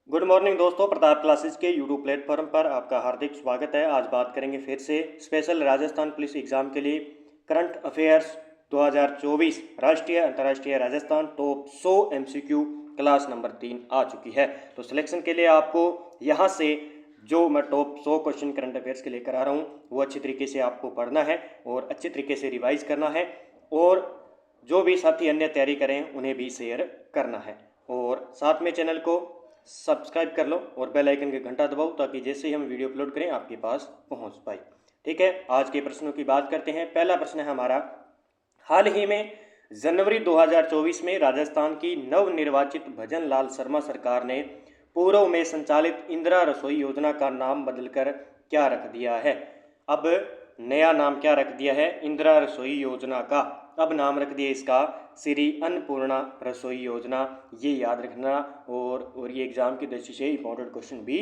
Good morning दोस्तों, Pratap classes के YouTube platform पर आपका हार्दिक स्वागत है। आज बात करेंगे फिर से स्पेशल राजस्थान पुलिस एग्जाम के लिए करंट अफेयर्स 2024 राष्ट्रीय अंतर्राष्ट्रीय Rajasthan top 100 MCQ class number 3 आ चुकी है। तो सिलेक्शन के लिए आपको यहाँ से जो मैं टॉप 100 क्वेश्चन करंट अफेयर्स के लेकर आ रहा हूँ वो अच्छी तरीके से आपको पढ़ना है और अच्छे तरीके से रिवाइज करना है, और जो भी साथी अन्य तैयारी करें उन्हें भी शेयर करना है। और साथ में चैनल को सब्सक्राइब कर लो और बेल आइकन की घंटा दबाओ ताकि जैसे ही हम वीडियो अपलोड करें आपके पास पहुंच पाए। ठीक है, आज के प्रश्नों की बात करते हैं। पहला प्रश्न है हमारा, हाल ही में जनवरी 2024 में राजस्थान की नवनिर्वाचित भजन लाल शर्मा सरकार ने पूर्व में संचालित इंदिरा रसोई योजना का नाम बदलकर क्या रख दिया है। अब नया नाम क्या रख दिया है इंदिरा रसोई योजना का? अब नाम रख दिया इसका श्री अन्नपूर्णा रसोई योजना। ये याद रखना और ये एग्जाम की दृष्टि से इंपॉर्टेंट क्वेश्चन भी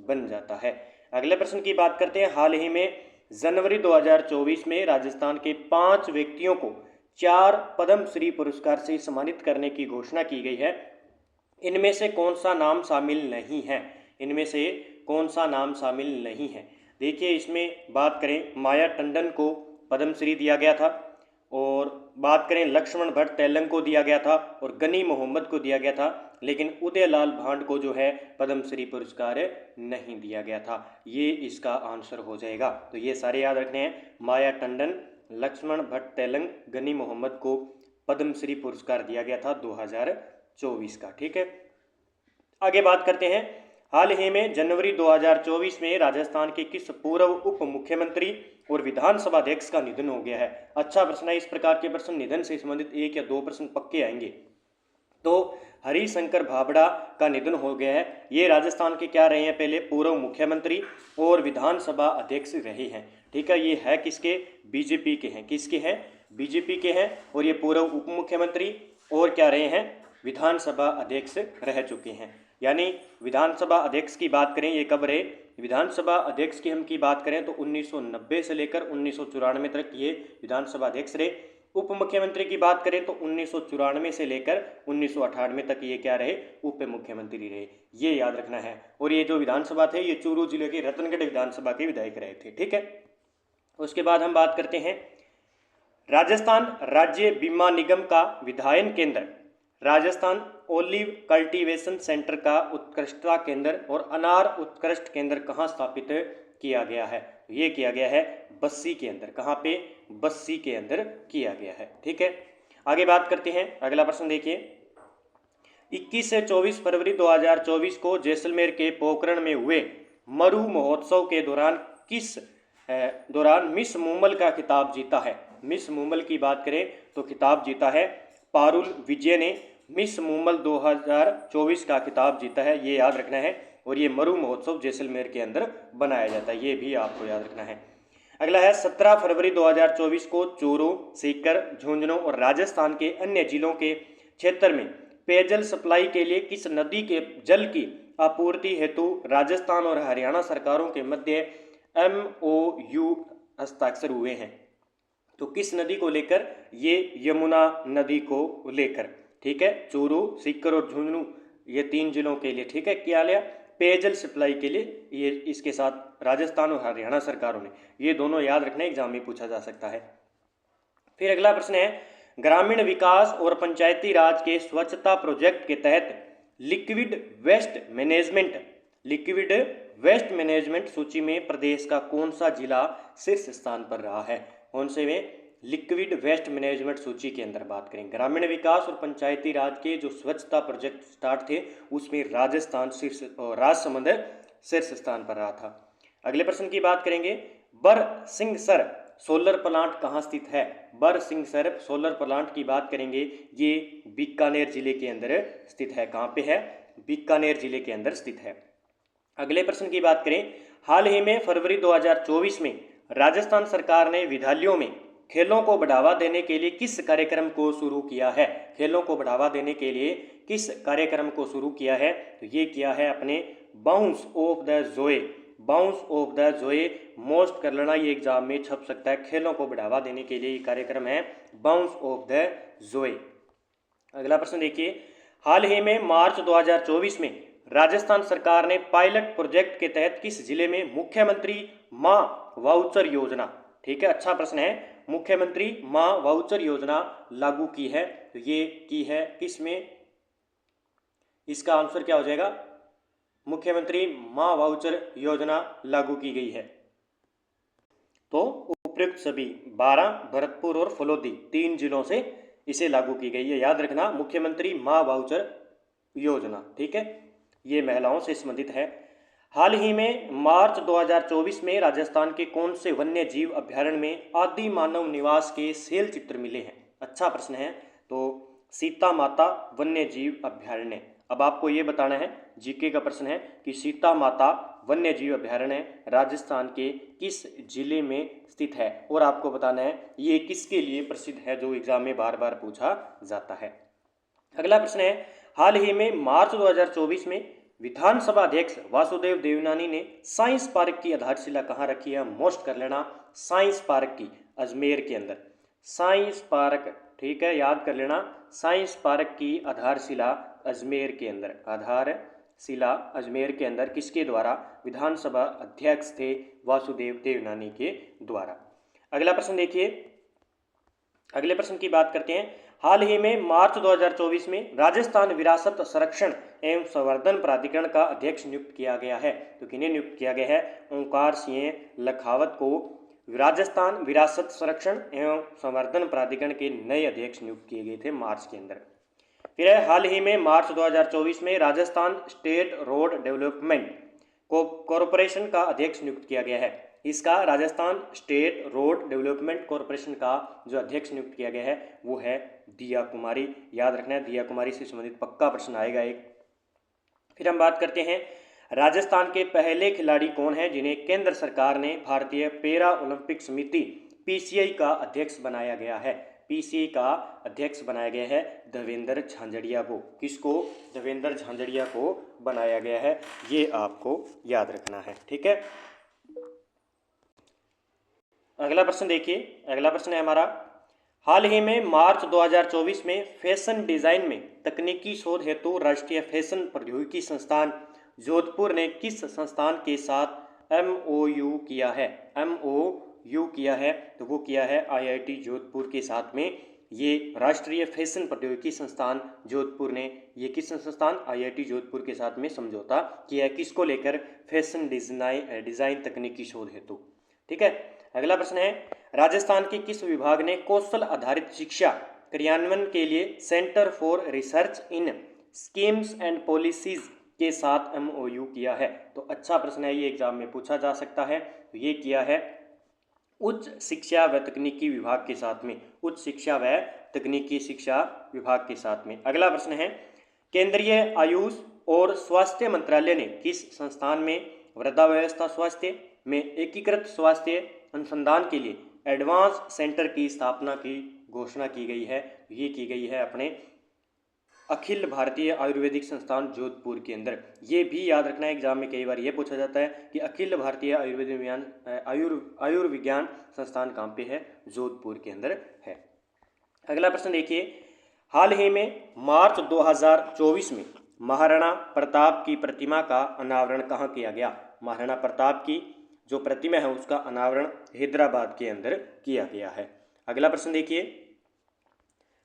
बन जाता है। अगले प्रश्न की बात करते हैं। हाल ही में जनवरी 2024 में राजस्थान के 5 व्यक्तियों को 4 पद्म श्री पुरस्कार से सम्मानित करने की घोषणा की गई है। इनमें से कौन सा नाम शामिल नहीं है? इनमें से कौन सा नाम शामिल नहीं है? देखिए, इसमें बात करें माया टंडन को पद्मश्री दिया गया था, और बात करें लक्ष्मण भट्ट तेलंग को दिया गया था, और गनी मोहम्मद को दिया गया था, लेकिन उदयलाल भांड को जो है पद्मश्री पुरस्कार नहीं दिया गया था। ये इसका आंसर हो जाएगा। तो ये सारे याद रखने हैं, माया टंडन, लक्ष्मण भट्ट तेलंग, गनी मोहम्मद को पद्मश्री पुरस्कार दिया गया था 2024 का। ठीक है, आगे बात करते हैं। हाल ही में जनवरी 2024 में राजस्थान के किस पूर्व उप मुख्यमंत्री और विधानसभा अध्यक्ष का निधन हो गया है? अच्छा प्रश्न है। इस प्रकार के प्रश्न निधन से संबंधित 1 या 2 प्रश्न पक्के आएंगे। तो हरिशंकर भाबड़ा का निधन हो गया है। ये राजस्थान के क्या रहे हैं? पहले पूर्व मुख्यमंत्री और विधानसभा अध्यक्ष रहे हैं। ठीक है, ये है किसके? बीजेपी के हैं। किसके हैं? बीजेपी के हैं। और ये पूर्व उप मुख्यमंत्री और क्या रहे हैं? विधानसभा अध्यक्ष रह चुके हैं। यानी विधानसभा अध्यक्ष की बात करें, ये कब रहे? विधानसभा अध्यक्ष की हम की बात करें तो 1990 से लेकर 1994 तक ये विधानसभा अध्यक्ष रहे। उप मुख्यमंत्री की बात करें तो 1994 से लेकर 1998 तक ये क्या रहे? उप मुख्यमंत्री रहे। ये याद रखना है। और ये जो विधानसभा थे ये चूरू जिले के रतनगढ़ विधानसभा के विधायक रहे थे। ठीक है, उसके बाद हम बात करते हैं राजस्थान राज्य बीमा निगम का विधायन केंद्र, राजस्थान ओलिव कल्टीवेशन सेंटर का उत्कृष्टता केंद्र और अनार उत्कृष्ट केंद्र कहाँ स्थापित किया गया है? ये किया गया है बस्सी के अंदर। कहाँ पे? बस्सी के अंदर किया गया है। ठीक है, आगे बात करते हैं। अगला प्रश्न देखिए, 21 से 24 फरवरी 2024 को जैसलमेर के पोखरण में हुए मरु महोत्सव के दौरान मिस मुंबल का खिताब जीता है। मिस मुंबल की बात करें तो खिताब जीता है पारुल विजय ने। मिस मुंबल 2024 का खिताब जीता है, ये याद रखना है। और ये मरु महोत्सव जैसलमेर के अंदर बनाया जाता है, ये भी आपको याद रखना है। अगला है 17 फरवरी 2024 को चूरू, सीकर, झुंझुनू और राजस्थान के अन्य जिलों के क्षेत्र में पेयजल सप्लाई के लिए किस नदी के जल की आपूर्ति हेतु राजस्थान और हरियाणा सरकारों के मध्य MOU हस्ताक्षर हुए हैं? तो किस नदी को लेकर? ये यमुना नदी को लेकर। ठीक है, चूरू, सीकर और झुंझुनू ये 3 जिलों के लिए, ठीक है, क्या लिया? पेयजल सप्लाई के लिए ये इसके साथ राजस्थान और हरियाणा सरकारों ने, ये दोनों याद रखना, एग्जाम में पूछा जा सकता है। फिर अगला प्रश्न है, ग्रामीण विकास और पंचायती राज के स्वच्छता प्रोजेक्ट के तहत लिक्विड वेस्ट मैनेजमेंट सूची में प्रदेश का कौन सा जिला शीर्ष स्थान पर रहा है? कौन से में? लिक्विड वेस्ट मैनेजमेंट सूची के अंदर बात करें, ग्रामीण विकास और पंचायती राज के जो स्वच्छता प्रोजेक्ट स्टार्ट थे उसमें राजस्थान राजसमंद शीर्ष स्थान पर रहा था। अगले प्रश्न की बात करेंगे, बरसिंहसर सोलर प्लांट कहाँ स्थित है? बरसिंहसर सोलर प्लांट की बात करेंगे, ये बीकानेर जिले के अंदर स्थित है। कहाँ पे है? बीकानेर जिले के अंदर स्थित है। अगले प्रश्न की बात करें, हाल ही में फरवरी 2024 में राजस्थान सरकार ने विद्यालयों में खेलों को बढ़ावा देने के लिए किस कार्यक्रम को शुरू किया है? खेलों को बढ़ावा देने के लिए किस कार्यक्रम को शुरू किया है? तो ये किया है अपने bounce off the Joe. Bounce off the Joe most कर लेना, ये एग्जाम में छप सकता है। खेलों को बढ़ावा देने के लिए ये कार्यक्रम है बाउंस ऑफ द जोए। अगला प्रश्न देखिए, हाल ही में मार्च 2024 में राजस्थान सरकार ने पायलट प्रोजेक्ट के तहत किस जिले में मुख्यमंत्री मां वाउचर योजना, ठीक है, अच्छा प्रश्न है, मुख्यमंत्री मां वाउचर योजना लागू की है, तो ये की है किस में, इसका आंसर क्या हो जाएगा, मुख्यमंत्री मां वाउचर योजना लागू की गई है। तो उपयुक्त सभी 12 भरतपुर और फलोदी 3 जिलों से इसे लागू की गई है, याद रखना, मुख्यमंत्री मां वाउचर योजना, ठीक है, ये महिलाओं से संबंधित है। हाल ही में मार्च 2024 में राजस्थान के कौन से वन्य जीव अभ्यारण्य में आदि मानव निवास के सेल चित्र मिले हैं, अच्छा प्रश्न है, तो सीता माता वन्य जीव अभ्यारण्य। अब आपको ये बताना है, जीके का प्रश्न है कि सीता माता वन्य जीव अभ्यारण्य राजस्थान के किस जिले में स्थित है, और आपको बताना है ये किसके लिए प्रसिद्ध है, जो एग्जाम में बार बार पूछा जाता है। अगला प्रश्न है, हाल ही में मार्च 2024 में विधानसभा अध्यक्ष वासुदेव देवनानी ने साइंस पार्क की आधारशिला कहाँ रखी है, मोस्ट कर लेना, साइंस पार्क की अजमेर के अंदर, साइंस पार्क, ठीक है, याद कर लेना, साइंस पार्क की आधारशिला अजमेर के अंदर, आधारशिला अजमेर के अंदर किसके द्वारा, विधानसभा अध्यक्ष थे वासुदेव देवनानी के द्वारा। अगला प्रश्न देखिए, अगले प्रश्न की बात करते हैं, हाल ही में मार्च 2024 में राजस्थान विरासत संरक्षण एवं संवर्धन प्राधिकरण का अध्यक्ष नियुक्त किया गया है, तो किन्हें नियुक्त किया गया है, ओंकार सिंह लखावत को राजस्थान विरासत संरक्षण एवं संवर्धन प्राधिकरण के नए अध्यक्ष नियुक्त किए गए थे मार्च के अंदर। फिर हाल ही में मार्च 2024 में Rajasthan state road development corporation का अध्यक्ष नियुक्त किया गया है, इसका Rajasthan state road development corporation का जो अध्यक्ष नियुक्त किया गया है वो है दिया कुमारी, याद रखना है, दिया कुमारी से संबंधित पक्का प्रश्न आएगा एक। फिर हम बात करते हैं, राजस्थान के पहले खिलाड़ी कौन है जिन्हें केंद्र सरकार ने भारतीय पैरा ओलंपिक समिति पीसीआई का अध्यक्ष बनाया गया है, पीसीआई का अध्यक्ष बनाया गया है देवेंद्र झांझड़िया को, किसको, देवेंद्र झांझड़िया को बनाया गया है, ये आपको याद रखना है, ठीक है। अगला प्रश्न देखिए, अगला प्रश्न है हमारा, हाल ही में मार्च 2024 में फैशन डिजाइन में तकनीकी शोध हेतु राष्ट्रीय फैशन प्रौद्योगिकी संस्थान जोधपुर ने किस संस्थान के साथ एमओयू किया है, एमओयू किया है, तो वो किया है आईआईटी जोधपुर के साथ में, ये राष्ट्रीय फैशन प्रौद्योगिकी संस्थान जोधपुर ने, ये किस संस्थान, आईआईटी जोधपुर के साथ में समझौता किया है, किसको लेकर, फैशन डिजाइन तकनीकी शोध हेतु, ठीक है। अगला प्रश्न है, राजस्थान के किस विभाग ने कौशल आधारित शिक्षा क्रियान्वयन के लिए centre for research in schemes and policies के साथ एमओयू किया है, तो अच्छा प्रश्न है, ये एग्जाम में पूछा जा सकता है, तो ये किया है उच्च शिक्षा व तकनीकी विभाग के साथ में, उच्च शिक्षा व तकनीकी शिक्षा विभाग के साथ में। अगला प्रश्न है, केंद्रीय आयुष और स्वास्थ्य मंत्रालय ने किस संस्थान में वृद्धावस्था स्वास्थ्य में एकीकृत स्वास्थ्य अनुसंधान के लिए एडवांस सेंटर की स्थापना की घोषणा की गई है, ये की गई है अपने अखिल भारतीय आयुर्वेदिक संस्थान जोधपुर के अंदर। ये भी याद रखना है, एग्जाम में कई बार ये पूछा जाता है कि अखिल भारतीय आयुर्विज्ञान संस्थान कहाँ पे है, जोधपुर के अंदर है। अगला प्रश्न देखिए, हाल ही में मार्च 2024 में महाराणा प्रताप की प्रतिमा का अनावरण कहाँ किया गया, महाराणा प्रताप की जो प्रतिमा है उसका अनावरण हैदराबाद के अंदर किया गया है। अगला प्रश्न देखिए,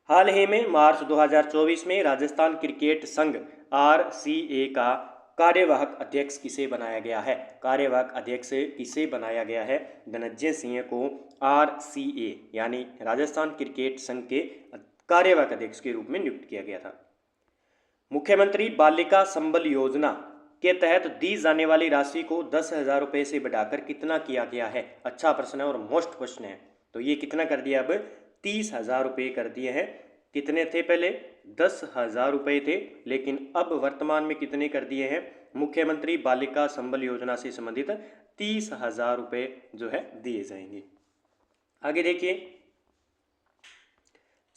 हाल ही में मार्च 2024 में राजस्थान क्रिकेट संघ आरसीए का कार्यवाहक अध्यक्ष किसे बनाया गया है, कार्यवाहक अध्यक्ष किसे बनाया गया है, धनंजय सिंह को आरसीए यानी राजस्थान क्रिकेट संघ के कार्यवाहक अध्यक्ष के रूप में नियुक्त किया गया था। मुख्यमंत्री बालिका संबल योजना के तहत दी जाने वाली राशि को 10,000 रुपये से बढ़ाकर कितना किया गया है, अच्छा प्रश्न है और मोस्ट क्वेश्चन है, तो ये कितना कर दिया, अब 30,000 रुपये कर दिए हैं, कितने थे पहले 10,000 रुपये थे, लेकिन अब वर्तमान में कितने कर दिए हैं, मुख्यमंत्री बालिका संबल योजना से संबंधित 30,000 रुपये जो है दिए जाएंगे। आगे देखिए,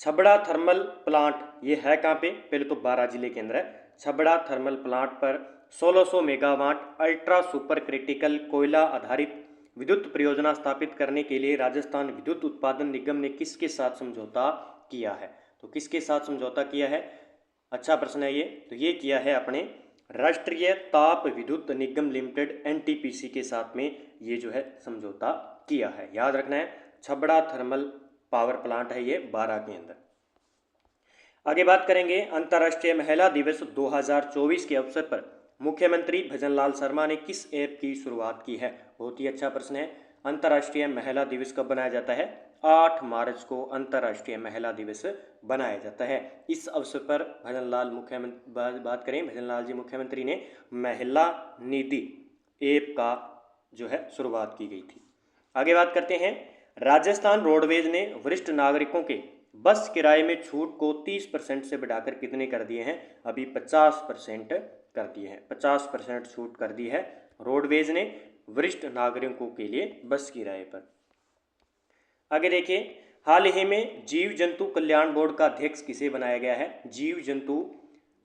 छबड़ा थर्मल प्लांट ये है कहाँ पे, पहले तो 12 जिले के अंदर है, छबड़ा थर्मल प्लांट पर 1600 मेगावाट अल्ट्रा सुपर क्रिटिकल कोयला आधारित विद्युत परियोजना स्थापित करने के लिए राजस्थान विद्युत उत्पादन निगम ने किसके साथ समझौता किया है, तो किसके साथ समझौता किया है, अच्छा प्रश्न है ये, तो ये किया है अपने राष्ट्रीय ताप विद्युत निगम लिमिटेड एनटीपीसी के साथ में ये जो है समझौता किया है। याद रखना है, छबड़ा थर्मल पावर प्लांट है ये बारां के अंदर। आगे बात करेंगे अंतर्राष्ट्रीय महिला दिवस 2024 के अवसर पर मुख्यमंत्री भजनलाल शर्मा ने किस ऐप की शुरुआत की है। बहुत ही अच्छा प्रश्न है। अंतर्राष्ट्रीय महिला दिवस कब बनाया जाता है? 8 मार्च को अंतर्राष्ट्रीय महिला दिवस बनाया जाता है। इस अवसर पर भजनलाल मुख्यमंत्री बात करें, भजनलाल जी मुख्यमंत्री ने महिला निधि ऐप का जो है शुरुआत की गई थी। आगे बात करते हैं, राजस्थान रोडवेज ने वरिष्ठ नागरिकों के बस किराए में छूट को 30% से बढ़ाकर कितने कर दिए हैं? अभी 50% कर दिए हैं। 50% छूट कर दी है रोडवेज ने वरिष्ठ नागरिकों के लिए बस किराए पर। आगे देखिए, हाल ही में जीव जंतु कल्याण बोर्ड का अध्यक्ष किसे बनाया गया है? जीव जंतु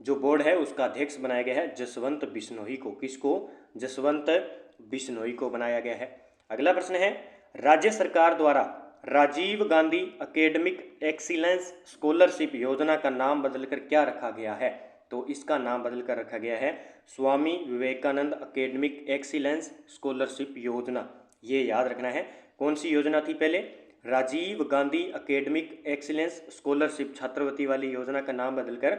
जो बोर्ड है उसका अध्यक्ष बनाया गया है जसवंत बिश्नोई को। किसको? जसवंत बिश्नोई को बनाया गया है। अगला प्रश्न है, राज्य सरकार द्वारा Rajiv Gandhi academic excellence scholarship योजना का नाम बदलकर क्या रखा गया है? तो इसका नाम बदलकर रखा गया है Swami Vivekananda academic excellence scholarship योजना। ये याद रखना है। कौन सी योजना थी पहले? Rajiv Gandhi academic excellence scholarship छात्रवृत्ति वाली योजना का नाम बदलकर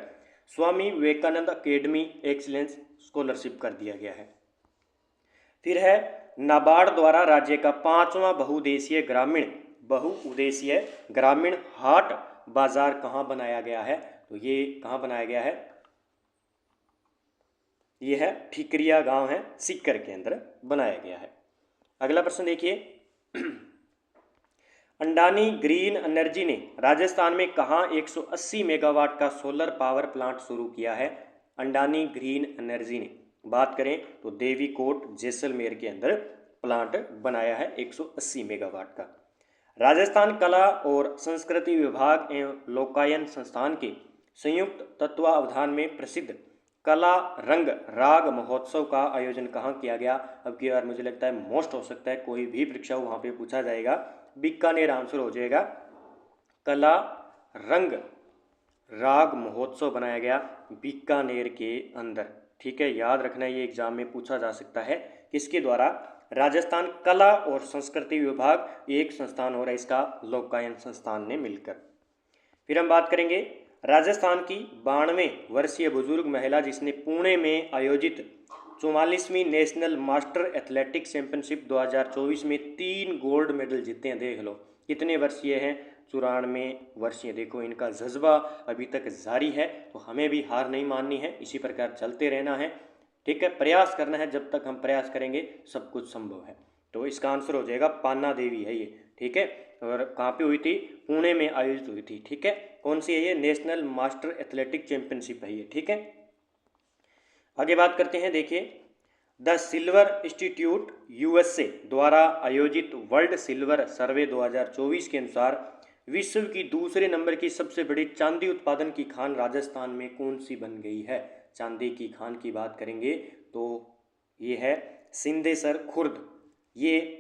Swami Vivekananda academy excellence scholarship कर दिया गया है। फिर है, नाबार्ड द्वारा राज्य का 5वां बहुउद्देशीय ग्रामीण हाट बाजार कहाँ बनाया गया है? तो ये कहाँ बनाया गया है? ये है ठिकरिया गांव है, सीकर के अंदर बनाया गया है। अगला प्रश्न देखिए, अडानी ग्रीन एनर्जी ने राजस्थान में कहाँ 180 मेगावाट का सोलर पावर प्लांट शुरू किया है? अडानी ग्रीन एनर्जी ने बात करें तो देवीकोट जैसलमेर के अंदर प्लांट बनाया है 180 मेगावाट का। राजस्थान कला और संस्कृति विभाग एवं लोकायन संस्थान के संयुक्त तत्वावधान में प्रसिद्ध कला रंग राग महोत्सव का आयोजन कहाँ किया गया? अब की बार मुझे लगता है मोस्ट हो सकता है कोई भी परीक्षा वहाँ पे पूछा जाएगा, बीकानेर आंसर हो जाएगा। कला रंग राग महोत्सव बनाया गया बीकानेर के अंदर। ठीक है, याद रखना ये एग्जाम में पूछा जा सकता है। किसके द्वारा? राजस्थान कला और संस्कृति विभाग एक संस्थान और है इसका, लोकायन संस्थान ने मिलकर। फिर हम बात करेंगे राजस्थान की 92 वर्षीय बुजुर्ग महिला जिसने पुणे में आयोजित 44वीं नेशनल मास्टर एथलेटिक्स चैंपियनशिप 2024 में 3 गोल्ड मेडल जीते हैं। देख लो कितने वर्षीय हैं? 94 वर्षीय। देखो इनका जज्बा अभी तक जारी है, तो हमें भी हार नहीं माननी है, इसी प्रकार चलते रहना है। ठीक है, प्रयास करना है, जब तक हम प्रयास करेंगे सब कुछ संभव है। तो इसका आंसर हो जाएगा पान्ना देवी है ये। ठीक है, और कहाँ पे हुई थी? पुणे में आयोजित हुई थी। ठीक है, कौन सी है ये? नेशनल मास्टर एथलेटिक चैंपियनशिप है ये। ठीक है, आगे बात करते हैं। देखिए, द सिल्वर इंस्टीट्यूट यूएसए द्वारा आयोजित वर्ल्ड सिल्वर सर्वे 2024 के अनुसार विश्व की दूसरे नंबर की सबसे बड़ी चांदी उत्पादन की खान राजस्थान में कौन सी बन गई है? चांदी की खान की बात करेंगे तो ये है सिंदेसर खुर्द। ये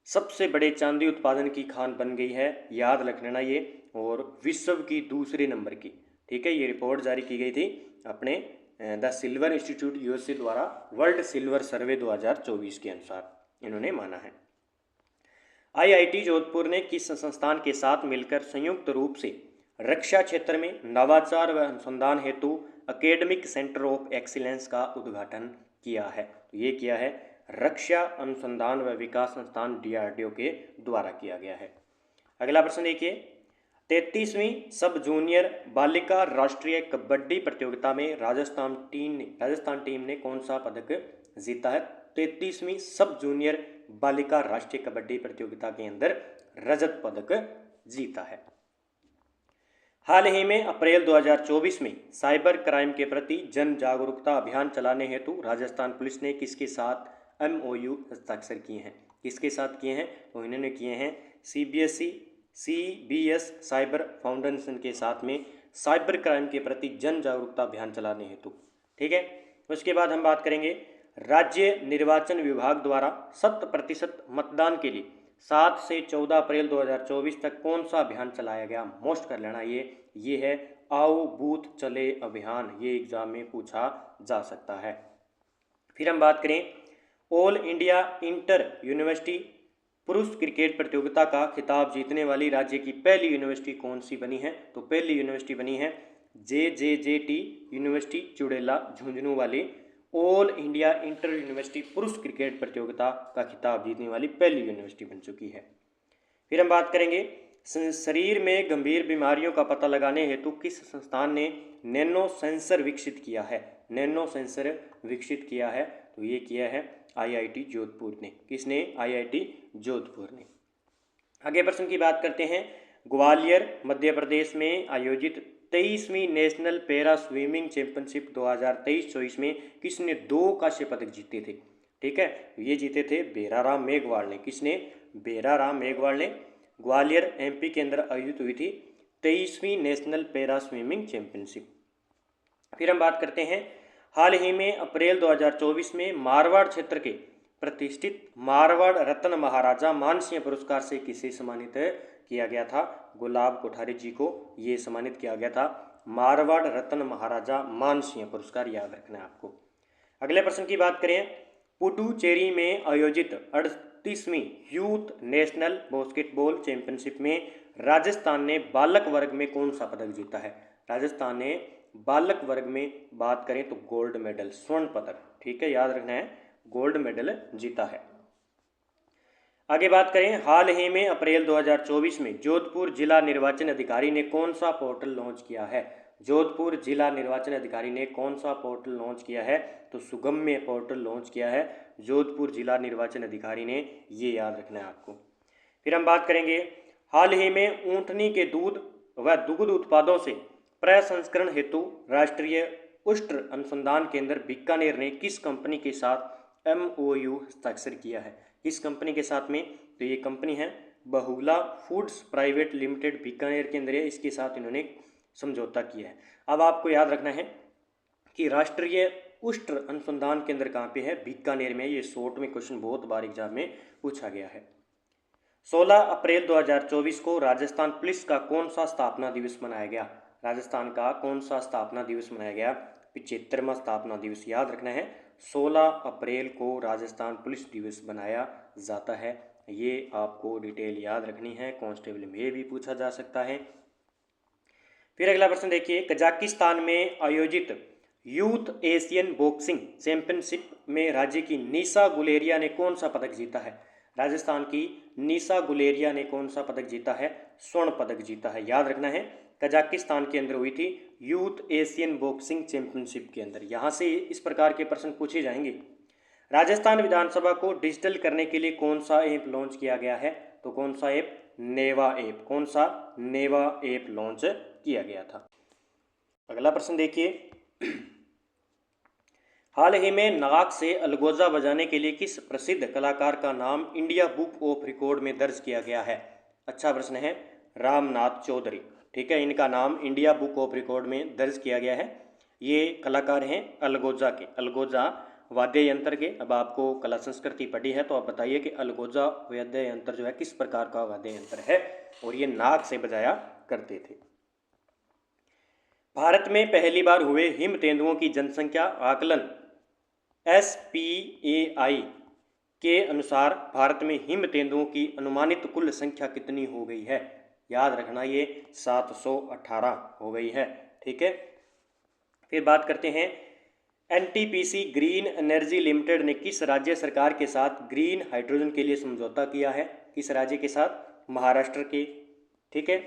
सबसे बड़े चांदी उत्पादन की खान बन गई है, याद रख लेना ये, और विश्व की दूसरे नंबर की। ठीक है, ये रिपोर्ट जारी की गई थी अपने द सिल्वर इंस्टीट्यूट यूएसए द्वारा वर्ल्ड सिल्वर सर्वे 2024 के अनुसार इन्होंने माना है। आईआईटी जोधपुर ने किस संस्थान के साथ मिलकर संयुक्त रूप से रक्षा क्षेत्र में नवाचार व अनुसंधान हेतु एकेडमिक सेंटर ऑफ एक्सीलेंस का उद्घाटन किया है? तो ये किया है रक्षा अनुसंधान व विकास संस्थान डीआरडीओ के द्वारा किया गया है। अगला प्रश्न देखिए, 33वीं सब जूनियर बालिका राष्ट्रीय कबड्डी प्रतियोगिता में राजस्थान टीम ने कौन सा पदक जीता है? 33वीं सब जूनियर बालिका राष्ट्रीय कबड्डी प्रतियोगिता के अंदर रजत पदक जीता है। हाल ही में अप्रैल 2024 में साइबर क्राइम के प्रति जन जागरूकता अभियान चलाने हेतु राजस्थान पुलिस ने किसके साथ MOU हस्ताक्षर किए हैं? किसके साथ किए हैं? तो इन्होंने किए हैं CBS साइबर फाउंडेशन के साथ में साइबर क्राइम के प्रति जन जागरूकता अभियान चलाने हेतु। ठीक है, उसके बाद हम बात करेंगे राज्य निर्वाचन विभाग द्वारा 100% मतदान के लिए 7 से 14 अप्रैल 2024 तक कौन सा अभियान चलाया गया? मोस्ट कर लेना ये है आओ बूथ चले अभियान, ये एग्जाम में पूछा जा सकता है। फिर हम बात करें ऑल इंडिया इंटर यूनिवर्सिटी पुरुष क्रिकेट प्रतियोगिता का खिताब जीतने वाली राज्य की पहली यूनिवर्सिटी कौन सी बनी है? तो पहली यूनिवर्सिटी बनी है JJJT यूनिवर्सिटी चुड़ेला झुंझुनू वाली। ऑल इंडिया इंटर यूनिवर्सिटी पुरुष क्रिकेट प्रतियोगिता का खिताब जीतने वाली पहली यूनिवर्सिटी बन चुकी है। फिर हम बात करेंगे शरीर में गंभीर बीमारियों का पता लगाने हेतु किस संस्थान ने नैनो सेंसर विकसित किया है? नैनो सेंसर विकसित किया है तो ये किया है IIT जोधपुर ने। किसने? IIT जोधपुर ने। आगे प्रश्न की बात करते हैं। ग्वालियर मध्य प्रदेश में आयोजित 23वीं नेशनल पैरा स्विमिंग चैंपियनशिप 2023-24 में किसने 2 कांस्य पदक जीते थे? ठीक है, ये जीते थे बेराराम मेघवाल ने। किसने? बेराराम मेघवाल ने। ग्वालियर MP के अंदर आयोजित हुई थी 23वीं नेशनल पैरा स्विमिंग चैंपियनशिप। फिर हम बात करते हैं हाल ही में अप्रैल 2024 में मारवाड़ क्षेत्र के प्रतिष्ठित मारवाड़ रत्न महाराजा मानसिंह पुरस्कार से किसे सम्मानित किया गया था? गुलाब कोठारी जी को ये सम्मानित किया गया था। मारवाड़ रत्न महाराजा मानसिंह पुरस्कार याद रखना है आपको। अगले प्रश्न की बात करें। पुडुचेरी में आयोजित 38वीं यूथ नेशनल बास्केटबॉल चैंपियनशिप में राजस्थान ने बालक वर्ग में कौन सा पदक जीता है? राजस्थान ने बालक वर्ग में बात करें तो गोल्ड मेडल, स्वर्ण पदक, ठीक है, याद रखना है, गोल्ड मेडल जीता है। आगे बात करें हाल ही में अप्रैल 2024 में जोधपुर जिला निर्वाचन अधिकारी ने कौन सा पोर्टल लॉन्च किया है? जोधपुर जिला निर्वाचन अधिकारी ने कौन सा पोर्टल लॉन्च किया है? तो सुगम्य पोर्टल लॉन्च किया है जोधपुर जिला निर्वाचन अधिकारी ने, ये याद रखना है आपको। फिर हम बात करेंगे हाल ही में ऊंटनी के दूध व दुग्ध उत्पादों से प्रसंस्करण हेतु राष्ट्रीय उष्ण अनुसंधान केंद्र बीकानेर ने किस कंपनी के साथ MOU हस्ताक्षर किया है? किस कंपनी के साथ में? तो ये कंपनी है बहुला फूड्स प्राइवेट लिमिटेड, बीकानेर के अंदर है, इसके साथ इन्होंने समझौता किया है। अब आपको याद रखना है कि राष्ट्रीय उष्ण अनुसंधान केंद्र कहाँ पे है? बीकानेर में। ये शॉर्ट में क्वेश्चन बहुत बार एग्जाम में पूछा गया है। 16 अप्रैल 2024 को राजस्थान पुलिस का कौन सा स्थापना दिवस मनाया गया? राजस्थान का कौन सा स्थापना दिवस मनाया गया? 75वां स्थापना दिवस, याद रखना है। 16 अप्रैल को राजस्थान पुलिस दिवस बनाया जाता है, ये आपको डिटेल याद रखनी है, कांस्टेबल में भी पूछा जा सकता है। फिर अगला प्रश्न देखिए। कजाकिस्तान में आयोजित यूथ एशियन बॉक्सिंग चैंपियनशिप में राज्य की निशा गुलेरिया ने कौन सा पदक जीता है? राजस्थान की निशा गुलेरिया ने कौन सा पदक जीता है? स्वर्ण पदक जीता है, याद रखना है। कजाकिस्तान के अंदर हुई थी यूथ एशियन बॉक्सिंग चैंपियनशिप के अंदर। यहाँ से इस प्रकार के प्रश्न पूछे जाएंगे। राजस्थान विधानसभा को डिजिटल करने के लिए कौन सा ऐप लॉन्च किया गया है? तो कौन सा ऐप? नेवा ऐप। कौन सा? नेवा ऐप लॉन्च किया गया था। अगला प्रश्न देखिए। हाल ही में नाक से अलगोजा बजाने के लिए किस प्रसिद्ध कलाकार का नाम इंडिया बुक ऑफ रिकॉर्ड में दर्ज किया गया है? अच्छा प्रश्न है, रामनाथ चौधरी, ठीक है, इनका नाम इंडिया बुक ऑफ रिकॉर्ड में दर्ज किया गया है। ये कलाकार हैं अलगोजा के, अलगोजा वाद्य यंत्र के। अब आपको कला संस्कृति पढ़ी है तो आप बताइए कि अलगोजा वाद्य यंत्र जो है किस प्रकार का वाद्य यंत्र है, और ये नाक से बजाया करते थे। भारत में पहली बार हुए हिम तेंदुओं की जनसंख्या आकलन SPAI के अनुसार भारत में हिम तेंदुओं की अनुमानित कुल संख्या कितनी हो गई है? याद रखना, ये 718 हो गई है, ठीक है। फिर बात करते हैं NTPC ग्रीन एनर्जी लिमिटेड ने किस राज्य सरकार के साथ ग्रीन हाइड्रोजन के लिए समझौता किया है? किस राज्य के साथ? महाराष्ट्र के, ठीक है।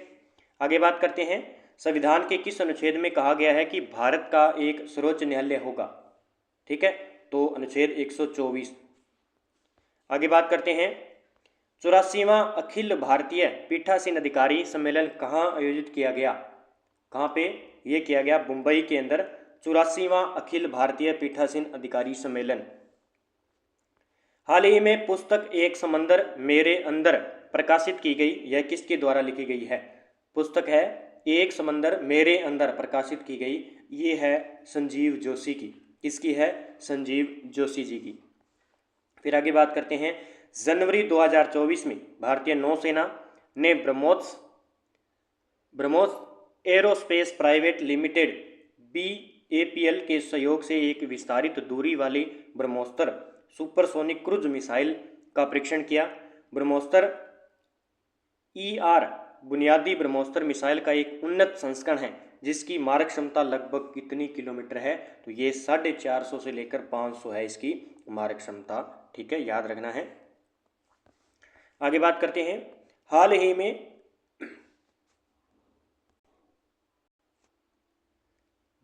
आगे बात करते हैं संविधान के किस अनुच्छेद में कहा गया है कि भारत का एक सर्वोच्च न्यायालय होगा? ठीक है, तो अनुच्छेद 124। आगे बात करते हैं 84वां अखिल भारतीय पीठासीन अधिकारी सम्मेलन कहाँ आयोजित किया गया? कहाँ पे ये किया गया? मुंबई के अंदर 84वां अखिल भारतीय पीठासीन अधिकारी सम्मेलन। हाल ही में पुस्तक एक समंदर मेरे अंदर प्रकाशित की गई, यह किसके द्वारा लिखी गई है? पुस्तक है एक समंदर मेरे अंदर प्रकाशित की गई, ये है संजीव जोशी की। किसकी है? संजीव जोशी जी की। फिर आगे बात करते हैं जनवरी 2024 में भारतीय नौसेना ने BrahMos aerospace private limited BAPL के सहयोग से एक विस्तारित दूरी वाली ब्रह्मोस्त्र सुपरसोनिक क्रूज मिसाइल का परीक्षण किया। ब्रह्मोस्त्र ER बुनियादी ब्रह्मोस्त्र मिसाइल का एक उन्नत संस्करण है जिसकी मारक क्षमता लगभग कितनी किलोमीटर है, तो ये 450 से लेकर 500 है इसकी मारक क्षमता। ठीक है, याद रखना है। आगे बात करते हैं, हाल ही में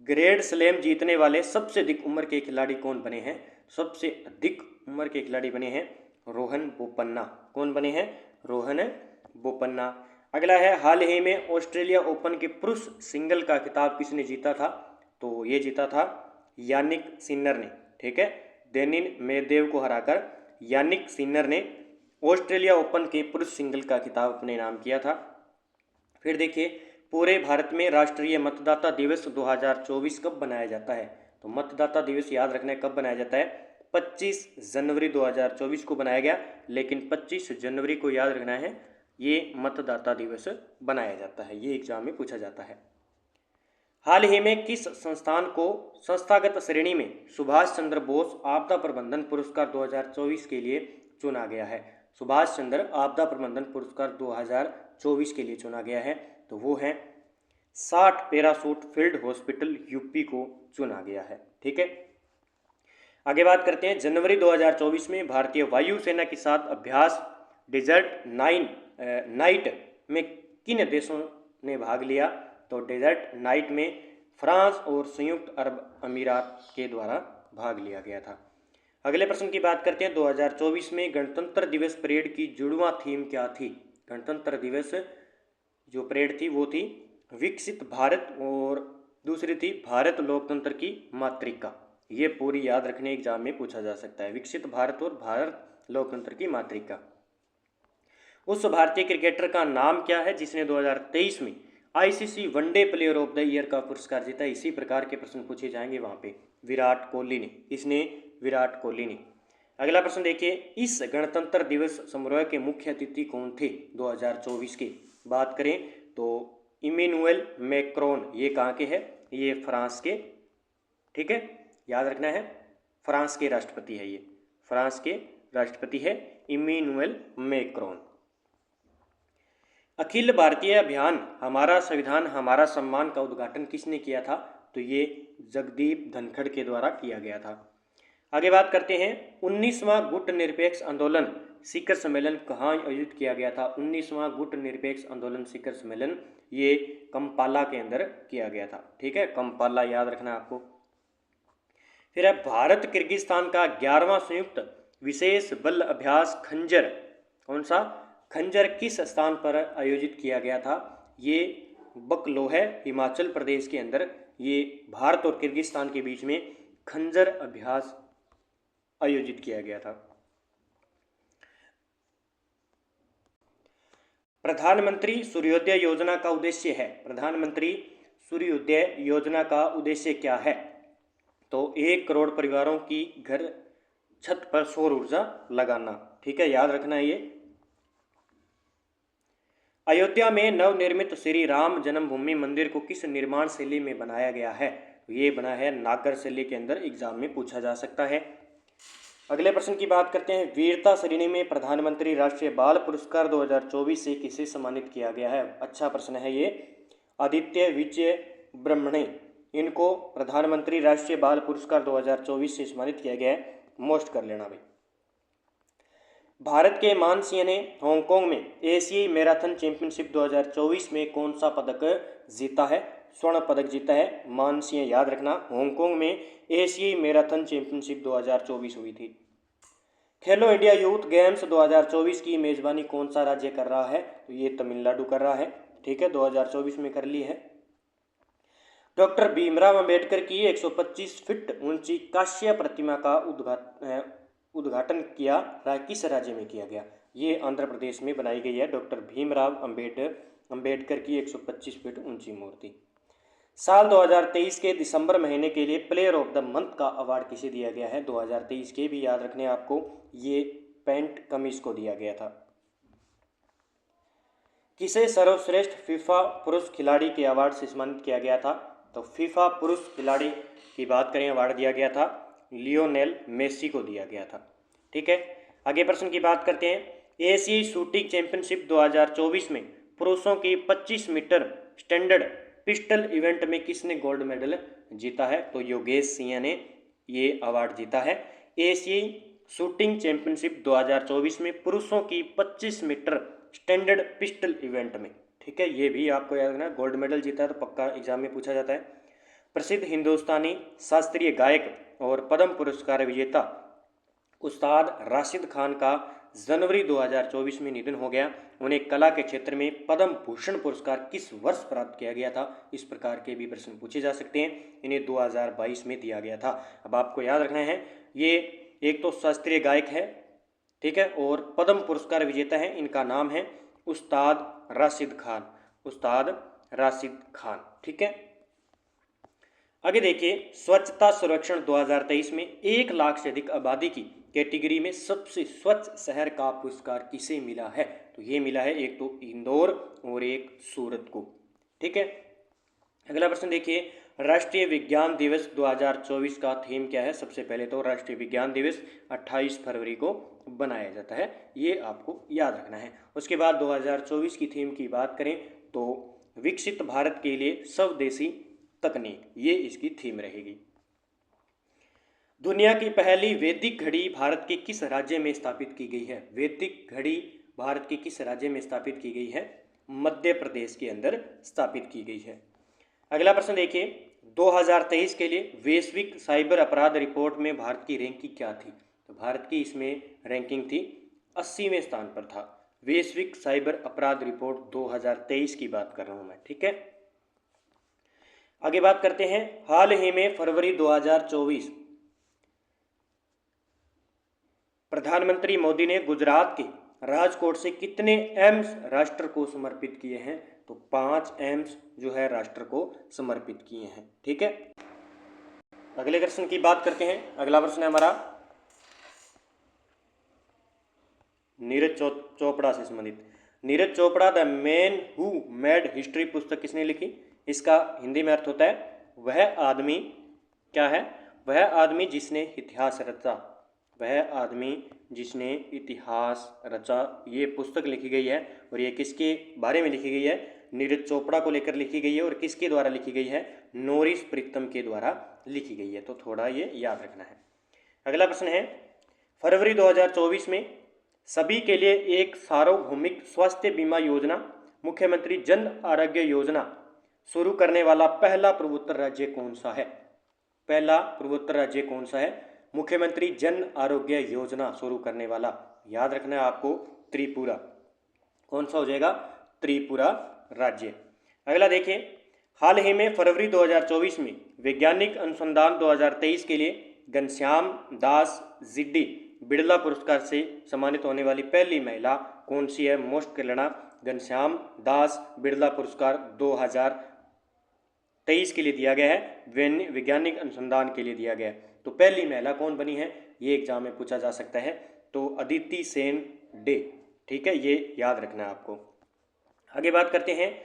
ग्रैंड स्लैम जीतने वाले सबसे अधिक उम्र के खिलाड़ी कौन बने हैं? सबसे अधिक उम्र के खिलाड़ी बने हैं रोहन बोपन्ना। कौन बने हैं? रोहन बोपन्ना। अगला है, हाल ही में ऑस्ट्रेलिया ओपन के पुरुष सिंगल का खिताब किसने जीता था? तो ये जीता था यानिक सिनर ने। ठीक है, डेनिल मेदवेदेव को हराकर यानिक सिनर ने ऑस्ट्रेलिया ओपन के पुरुष सिंगल का खिताब अपने नाम किया था। फिर देखिए, पूरे भारत में राष्ट्रीय मतदाता दिवस 2024 कब बनाया जाता है? तो मतदाता दिवस याद रखना है कब बनाया जाता है, 25 जनवरी 2024 को बनाया गया, लेकिन 25 जनवरी को याद रखना है ये मतदाता दिवस बनाया जाता है, ये एग्जाम में पूछा जाता है। हाल ही में किस संस्थान को संस्थागत श्रेणी में सुभाष चंद्र बोस आपदा प्रबंधन पुरस्कार 2024 के लिए चुना गया है? सुभाष चंद्र आपदा प्रबंधन पुरस्कार 2024 के लिए चुना गया है, तो वो है 60 पैराशूट फील्ड हॉस्पिटल यूपी को चुना गया है। ठीक है, आगे बात करते हैं, जनवरी 2024 में भारतीय वायुसेना के साथ अभ्यास डेजर्ट नाइट में किन देशों ने भाग लिया? तो डेजर्ट नाइट में फ्रांस और संयुक्त अरब अमीरात के द्वारा भाग लिया गया था। अगले प्रश्न की बात करते हैं, 2024 में गणतंत्र दिवस परेड की जुड़वां थीम क्या थी? गणतंत्र दिवस जो परेड थी वो थी विकसित भारत और दूसरी थी भारत लोकतंत्र की मातृका। ये पूरी याद रखने एग्जाम में पूछा जा सकता है, विकसित भारत और भारत लोकतंत्र की मातृका। उस भारतीय क्रिकेटर का नाम क्या है जिसने 2023 में ICC one day player of the year का पुरस्कार जीता? इसी प्रकार के प्रश्न पूछे जाएंगे वहां पे। विराट कोहली ने। किसने? विराट कोहली ने। अगला प्रश्न देखिए, इस गणतंत्र दिवस समारोह के मुख्य अतिथि कौन थे 2024 के? बात करें तो इमैनुअल मैक्रोन। ये कहाँ के है? ये फ्रांस के। ठीक है, याद रखना है, फ्रांस के राष्ट्रपति है, ये फ्रांस के राष्ट्रपति है इमैनुअल मैक्रोन। अखिल भारतीय अभियान हमारा संविधान हमारा सम्मान का उद्घाटन किसने किया था? तो ये जगदीप धनखड़ के द्वारा किया गया था। आगे बात करते हैं, 19वां गुट निरपेक्ष आंदोलन शिखर सम्मेलन कहाँ आयोजित किया गया था? 19वां गुट निरपेक्ष आंदोलन शिखर सम्मेलन ये कंपाला के अंदर किया गया था। ठीक है, कंपाला याद रखना आपको। फिर है, भारत किर्गिस्तान का 11वां संयुक्त विशेष बल अभ्यास खंजर, कौन सा? खंजर किस स्थान पर आयोजित किया गया था? ये बकलोह हिमाचल प्रदेश के अंदर ये भारत और किर्गिस्तान के बीच में खंजर अभ्यास आयोजित किया गया था। प्रधानमंत्री सूर्योदय योजना का उद्देश्य है, प्रधानमंत्री सूर्योदय योजना का उद्देश्य क्या है? तो 1 करोड़ परिवारों की घर छत पर सौर ऊर्जा लगाना। ठीक है, याद रखना है ये। अयोध्या में नवनिर्मित श्री राम जन्मभूमि मंदिर को किस निर्माण शैली में बनाया गया है? ये बना है नागर शैली के अंदर, एग्जाम में पूछा जा सकता है। अगले प्रश्न की बात करते हैं, वीरता श्रेणी में प्रधानमंत्री राष्ट्रीय बाल पुरस्कार 2024 से किसे सम्मानित किया गया है? अच्छा प्रश्न है ये, आदित्य विजय ब्रह्मणे, इनको प्रधानमंत्री राष्ट्रीय बाल पुरस्कार 2024 से सम्मानित किया गया है, मोस्ट कर लेना भाई। भारत के मानसिंह ने हांगकांग में एशियाई मैराथन चैंपियनशिप 2024 में कौन सा पदक जीता है? स्वर्ण पदक जीता है मानसिंह, याद रखना। हांगकांग में एशियाई मैराथन चैंपियनशिप 2024 हुई थी। खेलो इंडिया यूथ गेम्स 2024 की मेजबानी कौन सा राज्य कर रहा है? तो ये तमिलनाडु कर रहा है। ठीक है, 2024 में कर ली है। डॉक्टर भीमराव अंबेडकर की 125 फीट ऊंची कांस्य प्रतिमा का उद्घाटन किया किस राज्य में किया गया? ये आंध्र प्रदेश में बनाई गई है डॉक्टर भीमराव अंबेडकर की 125 फीट ऊंची मूर्ति। साल 2023 के दिसंबर महीने के लिए प्लेयर ऑफ द मंथ का अवार्ड किसे दिया गया है? 2023 के भी याद रखने आपको, ये पेंट कमिंस को दिया गया था। किसे सर्वश्रेष्ठ फीफा पुरुष खिलाड़ी के अवार्ड से सम्मानित किया गया था? तो फीफा पुरुष खिलाड़ी की बात करें, अवार्ड दिया गया था लियोनेल मेसी को दिया गया था। ठीक है, आगे प्रश्न की बात करते हैं। एशियाई शूटिंग चैंपियनशिप 2024 में पुरुषों की 25 मीटर स्टैंडर्ड पिस्टल इवेंट में किसने गोल्ड मेडल जीता है? तो योगेश सिंह ने ये अवार्ड जीता है। एशियाई शूटिंग चैंपियनशिप 2024 में पुरुषों की 25 मीटर स्टैंडर्ड पिस्टल इवेंट में, ठीक है, ये भी आपको याद रखना, गोल्ड मेडल जीता है तो पक्का एग्जाम में पूछा जाता है। प्रसिद्ध हिंदुस्तानी शास्त्रीय गायक और पद्म पुरस्कार विजेता उस्ताद राशिद खान का जनवरी 2024 में निधन हो गया। उन्हें कला के क्षेत्र में पद्म भूषण पुरस्कार किस वर्ष प्राप्त किया गया था? इस प्रकार के भी प्रश्न पूछे जा सकते हैं। इन्हें 2022 में दिया गया था। अब आपको याद रखना है, ये एक तो शास्त्रीय गायक है, ठीक है, और पद्म पुरस्कार विजेता है। इनका नाम है उस्ताद राशिद खान, उस्ताद राशिद खान। ठीक है, आगे देखिए, स्वच्छता सर्वेक्षण 2023 में 1 लाख से अधिक आबादी की कैटेगरी में सबसे स्वच्छ शहर का पुरस्कार किसे मिला है? तो ये मिला है एक तो इंदौर और एक सूरत को। ठीक है, अगला प्रश्न देखिए, राष्ट्रीय विज्ञान दिवस 2024 का थीम क्या है? सबसे पहले तो राष्ट्रीय विज्ञान दिवस 28 फरवरी को बनाया जाता है, ये आपको याद रखना है। उसके बाद 2024 की थीम की बात करें तो विकसित भारत के लिए स्वदेशी तकनीक, ये इसकी थीम रहेगी। दुनिया की पहली वैदिक घड़ी भारत के किस राज्य में स्थापित की गई है? वैदिक घड़ी भारत के किस राज्य में स्थापित की गई है? मध्य प्रदेश के अंदर स्थापित की गई है। अगला प्रश्न देखिए, 2023 के लिए वैश्विक साइबर अपराध रिपोर्ट में भारत की रैंकिंग क्या थी? तो भारत की इसमें रैंकिंग थी 80वें स्थान पर था। वैश्विक साइबर अपराध रिपोर्ट 2023 की बात कर रहा हूं मैं। ठीक है, आगे बात करते हैं, हाल ही में फरवरी 2024 प्रधानमंत्री मोदी ने गुजरात के राजकोट से कितने एम्स राष्ट्र को समर्पित किए हैं? तो 5 एम्स जो है राष्ट्र को समर्पित किए हैं। ठीक है, अगले प्रश्न की बात करते हैं। अगला प्रश्न है हमारा नीरज चोपड़ा से संबंधित। Neeraj Chopra the man who made history पुस्तक किसने लिखी? इसका हिंदी में अर्थ होता है वह आदमी, क्या है? वह आदमी जिसने इतिहास रचा, वह आदमी जिसने इतिहास रचा। ये पुस्तक लिखी गई है और ये किसके बारे में लिखी गई है? नीरज चोपड़ा को लेकर लिखी गई है। और किसके द्वारा लिखी गई है? नोरिस प्रीतम के द्वारा लिखी गई है। तो थोड़ा ये याद रखना है। अगला प्रश्न है, फरवरी 2024 में सभी के लिए एक सार्वभौमिक स्वास्थ्य बीमा योजना, मुख्यमंत्री जन आरोग्य योजना शुरू करने वाला पहला पूर्वोत्तर राज्य कौन सा है? पहला पूर्वोत्तर राज्य कौन सा है? मुख्यमंत्री जन आरोग्य योजना शुरू करने वाला, याद रखना है आपको, त्रिपुरा। कौन सा हो जाएगा? त्रिपुरा राज्य। अगला देखें, हाल ही में फरवरी 2024 में वैज्ञानिक अनुसंधान 2023 के लिए घनश्याम दास जिड्डी बिड़ला पुरस्कार से सम्मानित होने वाली पहली महिला कौन सी है? मोस्ट करना, घनश्याम दास बिड़ला पुरस्कार 2023 के लिए दिया गया है, वैज्ञानिक अनुसंधान के लिए दिया गया है। तो पहली महिला कौन बनी है? ये एग्जाम में पूछा जा सकता है, तो अदिति सेन डे। ठीक है, ये याद रखना है आपको। आगे बात करते हैं,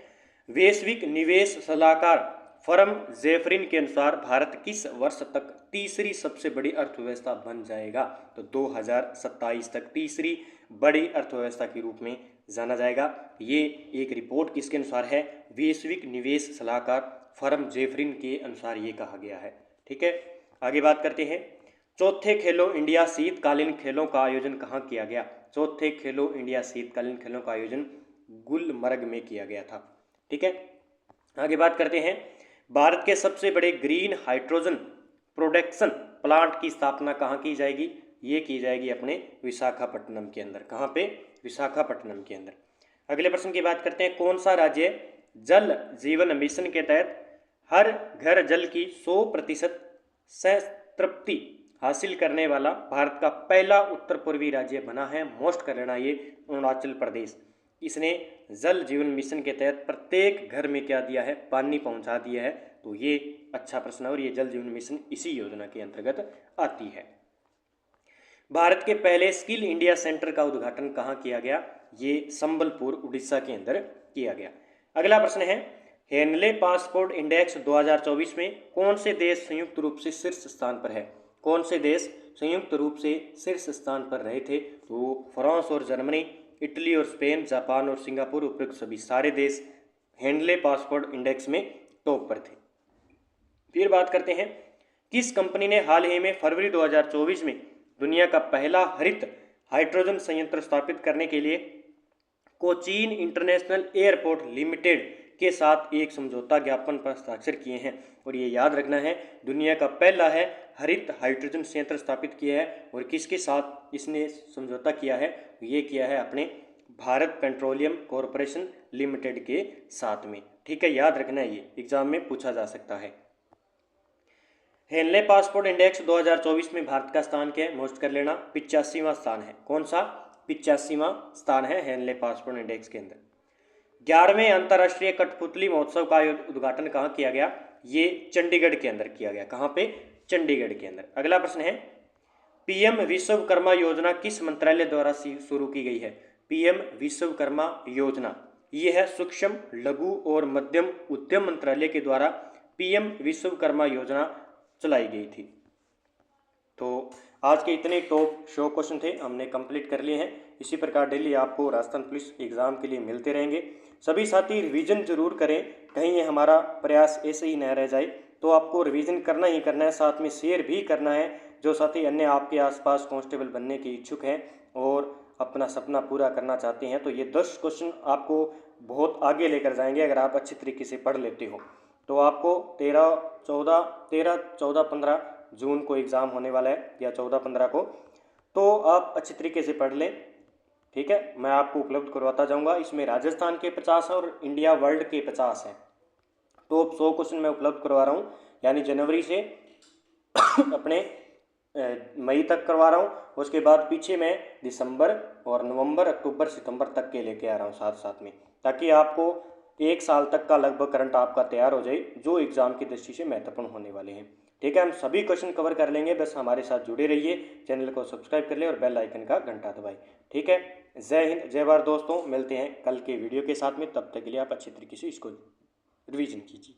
वैश्विक निवेश सलाहकार फर्म जेफरिन के अनुसार भारत किस वर्ष तक तीसरी सबसे बड़ी अर्थव्यवस्था बन जाएगा? तो 2027 तक तीसरी बड़ी अर्थव्यवस्था के रूप में जाना जाएगा। ये एक रिपोर्ट किसके अनुसार है? वैश्विक निवेश सलाहकार फर्म जेफरिन के अनुसार ये कहा गया है। ठीक है, आगे बात करते हैं, चौथे खेलो इंडिया शीतकालीन खेलों का आयोजन कहाँ किया गया? चौथे खेलो इंडिया शीतकालीन खेलों का आयोजन गुलमर्ग में किया गया था। ठीक है, आगे बात करते हैं, भारत के सबसे बड़े ग्रीन हाइड्रोजन प्रोडक्शन प्लांट की स्थापना कहाँ की जाएगी? ये की जाएगी अपने विशाखापट्टनम के अंदर। कहाँ पे? विशाखापट्टनम के अंदर। अगले प्रश्न की बात करते हैं, कौन सा राज्य जल जीवन मिशन के तहत हर घर जल की 100% संतृप्ति हासिल करने वाला भारत का पहला उत्तर पूर्वी राज्य बना है? मोस्ट कर लेना, ये अरुणाचल प्रदेश। इसने जल जीवन मिशन के तहत प्रत्येक घर में क्या दिया है? पानी पहुंचा दिया है। तो ये अच्छा प्रश्न है और ये जल जीवन मिशन इसी योजना के अंतर्गत आती है। भारत के पहले स्किल इंडिया सेंटर का उद्घाटन कहाँ किया गया? ये संबलपुर उड़ीसा के अंदर किया गया। अगला प्रश्न है, हेनले पासपोर्ट इंडेक्स 2024 में कौन से देश संयुक्त रूप से शीर्ष स्थान पर है? कौन से देश संयुक्त रूप से शीर्ष स्थान पर रहे थे? तो फ्रांस और जर्मनी, इटली और स्पेन, जापान और सिंगापुर, उपयुक्त सभी सारे देश हेनले पासपोर्ट इंडेक्स में टॉप पर थे। फिर बात करते हैं, किस कंपनी ने हाल ही में फरवरी 2024 में दुनिया का पहला हरित हाइड्रोजन संयंत्र स्थापित करने के लिए कोचीन इंटरनेशनल एयरपोर्ट लिमिटेड के साथ एक समझौता ज्ञापन पर हस्ताक्षर किए हैं? और ये याद रखना है, दुनिया का पहला है हरित हाइड्रोजन संयंत्र स्थापित किया है। और किसके साथ इसने समझौता किया है? ये किया है अपने भारत पेट्रोलियम कॉरपोरेशन लिमिटेड के साथ में। ठीक है, याद रखना है, ये एग्जाम में पूछा जा सकता है। हेनले पासपोर्ट इंडेक्स 2024 में भारत का स्थान क्या है? नोट कर लेना, 85वां स्थान है। कौन सा? 85वां स्थान है हेनले पासपोर्ट इंडेक्स के अंदर। 11वें अंतर्राष्ट्रीय कठपुतली महोत्सव का उद्घाटन कहाँ किया गया? ये चंडीगढ़ के अंदर किया गया। कहाँ पे? चंडीगढ़ के अंदर। अगला प्रश्न है, पीएम विश्वकर्मा योजना किस मंत्रालय द्वारा शुरू की गई है? पीएम विश्वकर्मा योजना ये है सूक्ष्म, लघु और मध्यम उद्यम मंत्रालय के द्वारा पीएम विश्वकर्मा योजना चलाई गई थी। तो आज के इतने टॉप 100 क्वेश्चन थे, हमने कंप्लीट कर लिए हैं। इसी प्रकार डेली आपको राजस्थान पुलिस एग्जाम के लिए मिलते रहेंगे। सभी साथी रिवीजन जरूर करें, कहीं ये हमारा प्रयास ऐसे ही न रह जाए। तो आपको रिवीजन करना ही करना है, साथ में शेयर भी करना है। जो साथी अन्य आपके आसपास कांस्टेबल बनने के इच्छुक हैं और अपना सपना पूरा करना चाहते हैं, तो ये 10 क्वेश्चन आपको बहुत आगे लेकर जाएंगे अगर आप अच्छी तरीके से पढ़ लेते हो। तो आपको 13, 14, 15 जून को एग्ज़ाम होने वाला है, या 14-15 को, तो आप अच्छी तरीके से पढ़ लें। ठीक है, मैं आपको उपलब्ध करवाता जाऊंगा। इसमें राजस्थान के 50 और इंडिया वर्ल्ड के 50 हैं। टॉप 100 क्वेश्चन मैं उपलब्ध करवा रहा हूँ, यानी जनवरी से अपने मई तक करवा रहा हूँ। उसके बाद पीछे मैं दिसंबर और नवंबर, अक्टूबर, सितंबर तक के लेके आ रहा हूँ साथ साथ में, ताकि आपको 1 साल तक का लगभग करंट आपका तैयार हो जाए, जो एग्जाम की दृष्टि से महत्वपूर्ण होने वाले हैं। ठीक है, हम सभी क्वेश्चन कवर कर लेंगे, बस हमारे साथ जुड़े रहिए, चैनल को सब्सक्राइब कर ले और बेल आइकन का घंटा दबाएं। ठीक है, जय हिंद, जय भारत दोस्तों। मिलते हैं कल के वीडियो के साथ में, तब तक के लिए आप अच्छी तरीके से इसको रिवीजन कीजिए।